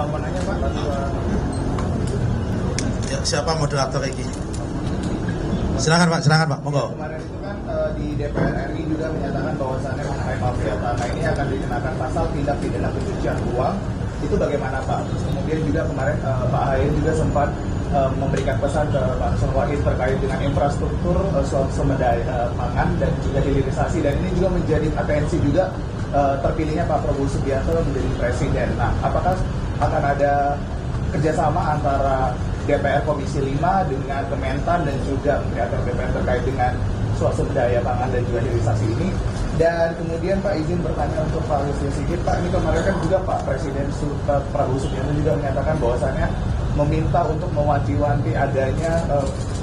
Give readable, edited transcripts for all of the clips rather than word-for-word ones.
mau nanya Pak, ya, siapa moderator ini? Silakan Pak, monggo. Kemarin itu kan di DPR RI juga menyatakan bahwasannya mengenai mafia tanah ini akan dikenakan pasal tindak pidana pencucian uang. Itu bagaimana Pak? Terus kemudian juga kemarin Pak Ahy juga sempat memberikan pesan ke Pak Arsul Wahid terkait dengan infrastruktur sumber daya pangan dan juga hilirisasi, dan ini juga menjadi atensi juga terpilihnya Pak Prabowo Subianto menjadi presiden. Nah, apakah akan ada kerjasama antara DPR Komisi 5 dengan Kementan dan juga Menteri Agama DPR terkait dengan sumber daya pangan dan juga hilirisasi ini? Dan kemudian Pak, izin bertanya untuk Pak Lutfi Sigit, Pak, ini kemarin kan juga Pak Presiden Prabowo Subianto juga menyatakan bahwasannya meminta untuk mewanti-wanti adanya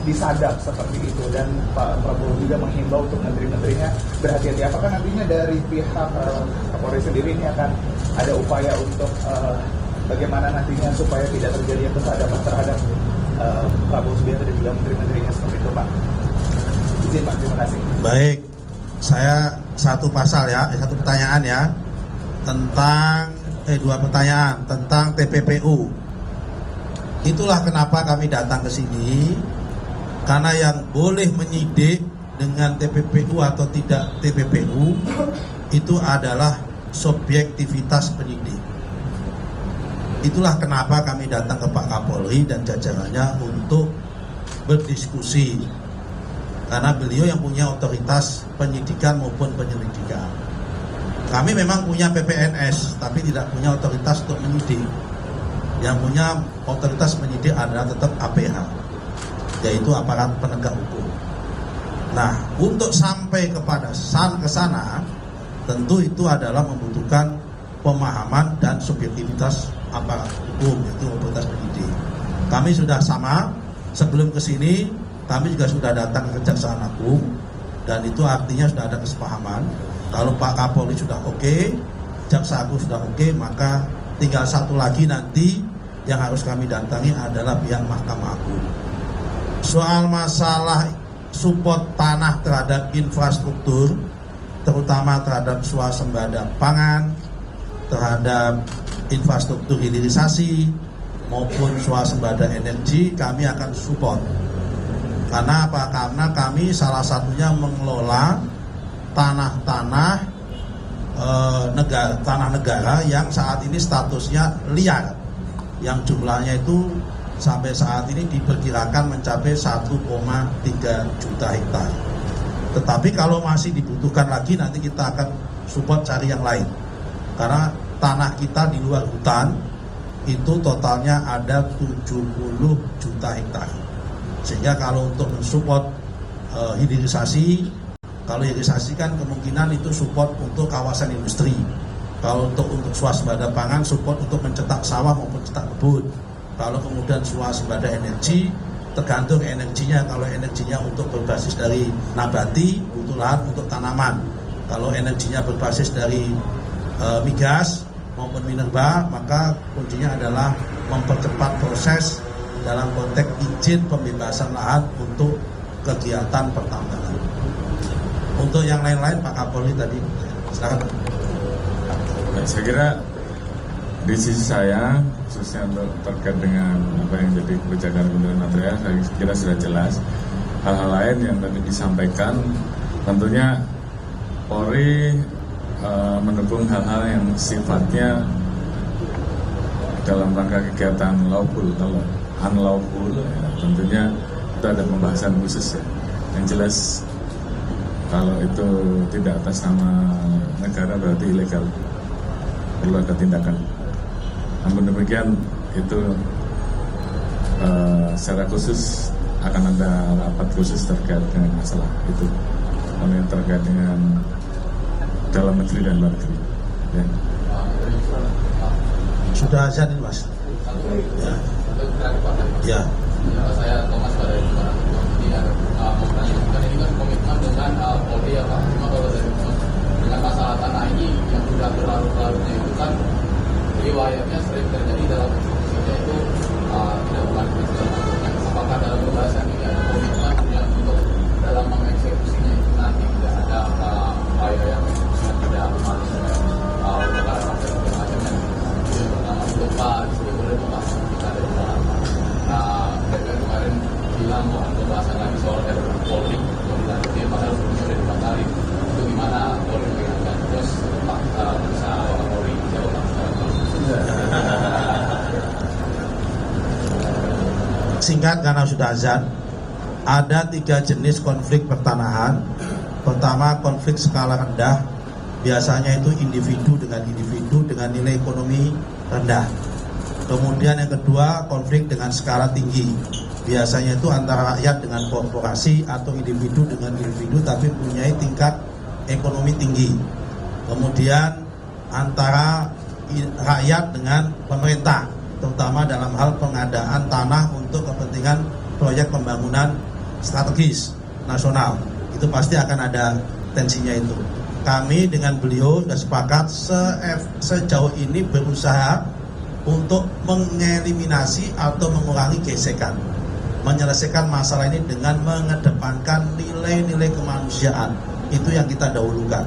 disadap seperti itu, dan Pak Prabowo juga menghimbau untuk menteri-menterinya berhati-hati. Apakah nantinya dari pihak Kapolri sendiri ini akan ada upaya untuk bagaimana nantinya supaya tidak terjadi kesadapan terhadap Prabowo Subianto dan juga menteri-menterinya seperti itu Pak? Izin Pak, terima kasih. Baik, saya satu pertanyaan ya, tentang dua pertanyaan tentang TPPU. Itulah kenapa kami datang ke sini, karena yang boleh menyidik dengan TPPU atau tidak TPPU itu adalah subjektivitas penyidik. Itulah kenapa kami datang ke Pak Kapolri dan jajarannya untuk berdiskusi, karena beliau yang punya otoritas penyidikan maupun penyelidikan. Kami memang punya PPNS, tapi tidak punya otoritas untuk menyidik. Yang punya otoritas penyidik adalah tetap APH, yaitu aparat penegak hukum. Nah, untuk sampai kepada ke sana, tentu itu adalah membutuhkan pemahaman dan subjektivitas aparat hukum, yaitu otoritas penyidik. Kami sudah sama, sebelum ke sini kami juga sudah datang ke Kejaksaan Agung, dan itu artinya sudah ada kesepahaman. Kalau Pak Kapolri sudah oke, Jaksa Agung sudah oke, maka tinggal satu lagi nanti yang harus kami datangi adalah pihak Mahkamah Agung. Soal masalah support tanah terhadap infrastruktur, terutama terhadap swasembada pangan, terhadap infrastruktur hilirisasi maupun swasembada energi, kami akan support. Karena apa? Karena kami salah satunya mengelola tanah negara yang saat ini statusnya liar, yang jumlahnya itu sampai saat ini diperkirakan mencapai 1,3 juta hektar. Tetapi kalau masih dibutuhkan lagi, nanti kita akan support cari yang lain. Karena tanah kita di luar hutan itu totalnya ada 70 juta hektar. Sehingga kalau untuk mensupport hilirisasi, kalau hilirisasi kan kemungkinan itu support untuk kawasan industri. Kalau untuk swasembada pangan, support untuk mencetak sawah maupun cetak kebun. Kalau kemudian swasembada energi, tergantung energinya. Kalau energinya untuk berbasis dari nabati, untuk lahan, untuk tanaman. Kalau energinya berbasis dari migas maupun minerba, maka kuncinya adalah mempercepat proses dalam konteks izin pembebasan lahan untuk kegiatan pertambangan. Untuk yang lain-lain Pak Kapolri tadi, silakan. Saya kira di sisi saya, khususnya terkait dengan apa yang jadi kebijakan Kementerian Material, saya kira sudah jelas. Hal-hal lain yang tadi disampaikan, tentunya Polri mendukung hal-hal yang sifatnya dalam rangka kegiatan lawful. Kalau unlawful, ya, tentunya itu ada pembahasan khusus ya. Yang jelas kalau itu tidak atas nama negara berarti ilegal. Perlu ada tindakan. Namun demikian itu secara khusus akan ada rapat khusus terkait dengan masalah itu, yang terkait dengan dalam negeri dan luar negeri. Ya. Sudah azan ini Mas? Ya. Ya. Saya Thomas dari ini kan komitmen dengan Polri ya Pak. Cuma kalau dengan masalah tanah ini yang sudah berlarut-larutnya itu kan riwayatnya sering terjadi dalam eksekusinya itu tidak bukan apakah dalam pembahasan ini ada komitmen yang untuk dalam mengeksekusinya itu nanti tidak ada upaya yang eksekusinya tidak harus perkara macam-macamnya. Yang pertama untuk Pak pembahasan kita dari dalam. Nah, DPR kemarin bilang mau ada pembahasan lagi soal RUU Polri yang dilanjutin padahal sudah dibatalin. Itu gimana Polri mengingatkan? Terus Pak bisa Pak Polri jawab Pak sekarang. Singkat karena sudah azan, ada 3 jenis konflik pertanahan. Pertama, konflik skala rendah, biasanya itu individu dengan nilai ekonomi rendah. Kemudian yang kedua, konflik dengan skala tinggi, biasanya itu antara rakyat dengan korporasi atau individu dengan individu tapi punya tingkat ekonomi tinggi. Kemudian antara rakyat dengan pemerintah, terutama dalam hal pengadaan tanah untuk kepentingan proyek pembangunan strategis nasional. Itu pasti akan ada tensinya itu. Kami dengan beliau sudah sepakat sejauh ini berusaha untuk mengeliminasi atau mengurangi gesekan, menyelesaikan masalah ini dengan mengedepankan nilai-nilai kemanusiaan. Itu yang kita dahulukan.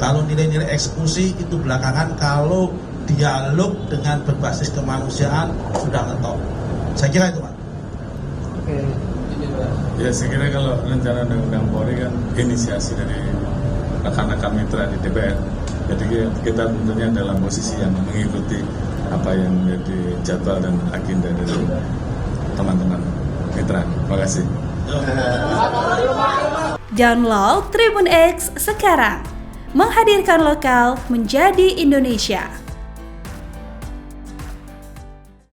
Kalau nilai-nilai eksekusi itu belakangan, kalau dialog dengan berbasis kemanusiaan sudah ngetop. Saya kira itu, Pak. Ya, saya kira kalau rencana undang-undang Polri kan inisiasi dari rekan-rekan mitra di DPR. Jadi kita tentunya dalam posisi yang mengikuti apa yang menjadi jadwal dan agenda dari teman-teman mitra. Terima kasih. Download Tribun X sekarang, menghadirkan lokal menjadi Indonesia.